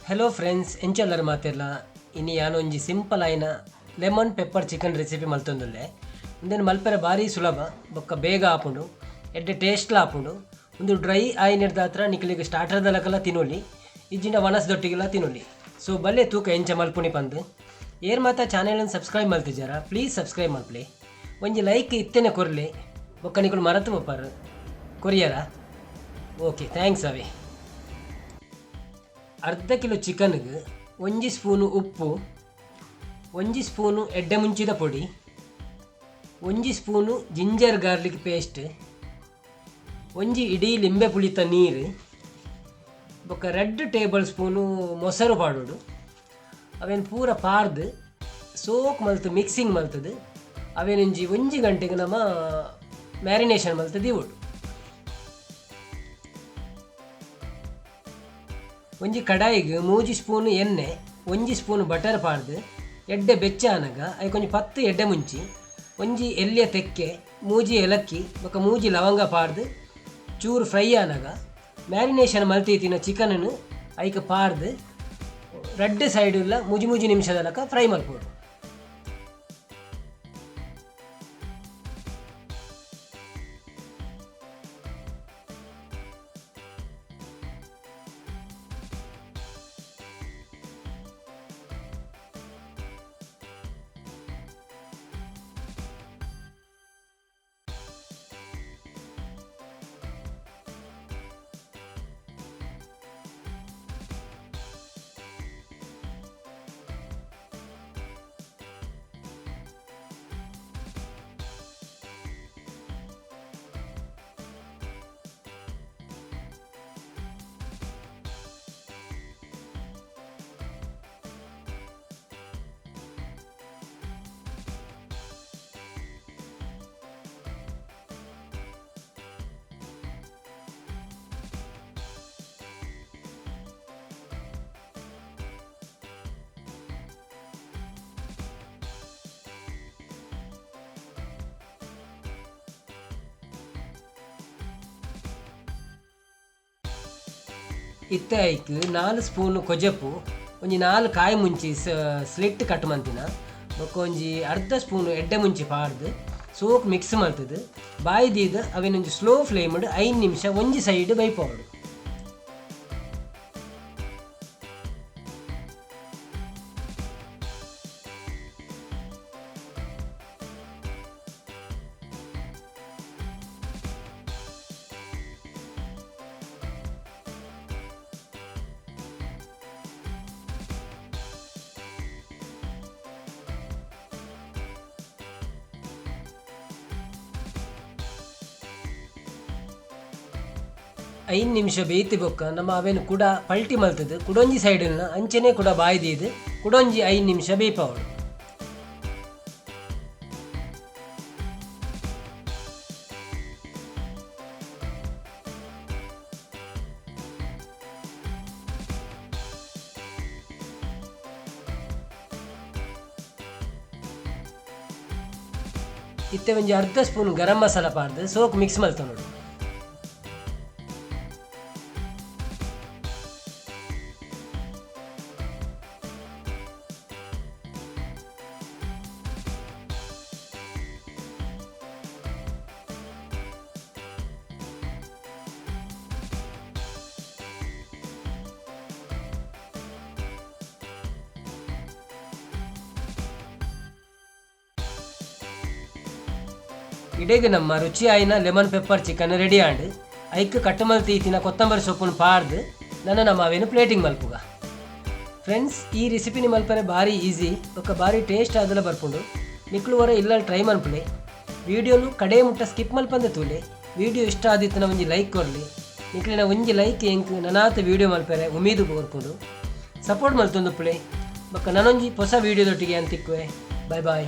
Hello friends ಎಂಚಲ್ಲರು ಮಾತೆಲ್ಲ ಇನ್ನು ಯಾನೊಂಜಿ ಸಿಂಪಲ್ ಆಯ್ನ ಲೆಮನ್ ಪೆಪ್ಪರ್ ಚಿಕನ್ ರೆಸಿಪಿ ಮಲ್ತೊಂದುಲ್ಲೆ ಒಂದೇನು ಮಲ್ಪೆರೆ ಭಾರಿ ಸುಲಭ ಬೊಕ್ಕ ಬೇಗ ಆಪುಂಡು ಎಡ್ಡೆ ಟೇಸ್ಟ್ಲ ಆಪುಂಡು ಒಂದು ಡ್ರೈ ಆಯ್ನಿಡ್ದ ಹತ್ರ ನಿಕ್ಲಿಗೆ ಸ್ಟಾರ್ಟರ್ದಲಕಲ್ಲ ತಿನ್ನೊಲಿ ಇಜ್ಜಿನ ವನಸ್ದೊಟ್ಟಿಗೆಲ್ಲ ತಿನ್ನೊಲಿ ಸೊ ಬಲ್ಲೆ ತೂಕ ಎಂಚ ಮಲ್ಪುನಿ ಪಂದು ಏರ್ ಮಾತ ಚಾನೆಲನ್ನು ಸಬ್ಸ್ಕ್ರೈಬ್ ಮಲ್ತಿದ್ದಾರ ಪ್ಲೀಸ್ ಸಬ್ಸ್ಕ್ರೈಬ್ ಮಲ್ಪಲಿ ಒಂಜಿ ಲೈಕ್ ಇತ್ತೇನೆ ಕೊರ್ಲಿ ಬೊಕ್ಕ ನಿಕುಲು ಮರತು ಬಪ್ಪಾರು ಕೊರಿಯರ ಓಕೆ ಥ್ಯಾಂಕ್ಸ್ ಅವೇ ಅರ್ಧ ಕಿಲೋ ಚಿಕನ್ಗೆ 1 ಸ್ಪೂನು ಉಪ್ಪು 1 ಸ್ಪೂನು ಎಡ್ಡೆ ಮುಂಚಿದ ಪೊಡಿ 1 ಸ್ಪೂನು ಜಿಂಜರ್ ಗಾರ್ಲಿಕ್ ಪೇಸ್ಟ್ 1 ಇಡೀ ಲಿಂಬೆ ಪುಳಿತ ನೀರು ಬೊಕ್ಕ 2 ಟೇಬಲ್ ಸ್ಪೂನು ಮೊಸರು ಪಾಡೋಡು ಅವೇನು ಪೂರ ಪಾರ್ದು ಸೋಕ್ ಮಲ್ತು ಮಿಕ್ಸಿಂಗ್ ಮಲ್ತದು ಅವೇನೊಂಜಿ 1 ಗಂಟೆಗೆ ನಮ್ಮ ಮ್ಯಾರಿನೇಷನ್ ಮಲ್ತದು ಇವಡು ಒಂಜಿ ಕಡಾಯಿಗೆ 3 ಸ್ಪೂನು ಎಣ್ಣೆ 1 ಸ್ಪೂನು ಬಟರ್ ಪಾಡ್ದು ಎಡ್ಡೆ ಬೆಚ್ಚ ಆನಗ ಐಕೊಂಜಿ 10 ಎಡ್ಡೆ ಮುಂಚಿ ಒಂಜಿ ಎಲ್ಯ ತೆಕ್ಕೆ ಮೂಜಿ ಏಲಕ್ಕಿ ಬೊಕ್ಕ ಮೂಜಿ ಲವಂಗ ಪಾಡ್ದು ಚೂರು ಫ್ರೈ ಆನಗ ಮ್ಯಾರಿನೇಷನ್ ಮಲ್ತೀತಿನ ಚಿಕನನ್ನು ಐಕ ಪಾಡ್ದು 2 ಸೈಡುಲ್ಲ ಮೂಜಿ ನಿಮಿಷದಲಕ ಫ್ರೈ ಮಲ್ಪೋಡು. ಇತ್ತೆ ಐಕ್ 4 ಸ್ಪೂನು ಕೊಜೆಪು ಒಂಜಿ 4 ಕಾಯಿ ಮುಂಚಿ ಸ್ಲಿಟ್ ಕಟ್ ಮಂತಿನ ಬೊಕ್ಕ ಒಂಜಿ ಅರ್ಧ ಸ್ಪೂನು ಎಡ್ಡೆ ಮುಂಚಿ ಪಾಡ್ದು ಸೋಕ್ ಮಿಕ್ಸ್ ಮಲ್ತದು ಬಾಯ್ದೀದ ಅವೇನೊಂಜಿ ಸ್ಲೋ ಫ್ಲೇಮ್ಡ್ 5 ನಿಮಿಷ ಒಂಜಿ ಸೈಡ್ ಬೈಪೋಡು. ಐದು ನಿಮಿಷ ಬೇಯ್ತಿ ಬೊಕ್ಕ ನಮ್ಮ ಅವೇನು ಕೂಡ ಪಲ್ಟಿ ಮಲ್ತದು ಕುಡೊಂಜಿ ಸೈಡನ್ನ ಅಂಚನೆ ಕೂಡ ಬಾಯ್ದಿದ್ದು ಕುಡೊಂಜಿ 5 ನಿಮಿಷ ಬೇಯ್ಪವಳು. ಇತ್ತೆ ಒಂಜಿ ಅರ್ಧ ಸ್ಪೂನ್ ಗರಂ ಮಸಾಲ ಪಾಡ್ದು ಸೋಕ್ ಮಿಕ್ಸ್ ಮಲ್ತ ನೋಡು. ಇಡೆಗೆ ನಮ್ಮ ರುಚಿ ಆಯ್ನ lemon pepper chicken ready and ಐಕ್ ಕಟ್ ಮಲ್ತೀತಿನ ಕೊತ್ತಂಬರಿ ಸೊಪ್ಪನ್ನು ಪಾಡ್ದು ನಮ್ಮ ಅವೇನು ಪ್ಲೇಟಿಂಗ್ ಮಲ್ಪುಗ. ಫ್ರೆಂಡ್ಸ್ ಈ ರೆಸಿಪಿನಿ ಮಲ್ಪರೆ ಭಾರಿ ಈಸಿ ಬೊಕ್ಕ ಭಾರಿ ಟೇಸ್ಟ್ ಆದಲ ಬರ್ಪುಂಡು ನಿಕ್ಲುವರ ಇಲ್ಲ ಟ್ರೈ ಮನ್ಪುಲೆ ವಿಡಿಯೋನು ಕಡೆ ಮುಟ್ಟ ಸ್ಕಿಪ್ ಮಲ್ಪಂದೆ ತೂಲೆ ವಿಡಿಯೋ ಇಷ್ಟ ಆದಿತ್ತನ ಒಂಜಿ ಲೈಕ್ ಕೊರಲಿ ನಿಕ್ಲಿನ ಒಂಜಿ ಲೈಕ್ ಎಂಕ್ ನನಾತ ವಿಡಿಯೋ ಮಲ್ಪರೆ ಉಮೀದು ಬರ್ಪುಂಡು ಸಪೋರ್ಟ್ ಮಲ್ತೊಂದು ಪ್ಲೇ ಬೊಕ್ಕ ನನೊಂಜಿ ಹೊಸ ವಿಡಿಯೋದೊಟ್ಟಿಗೆ ಅಂತಿಕ್ಕುವೆ. ಬಾಯ್ ಬಾಯ್.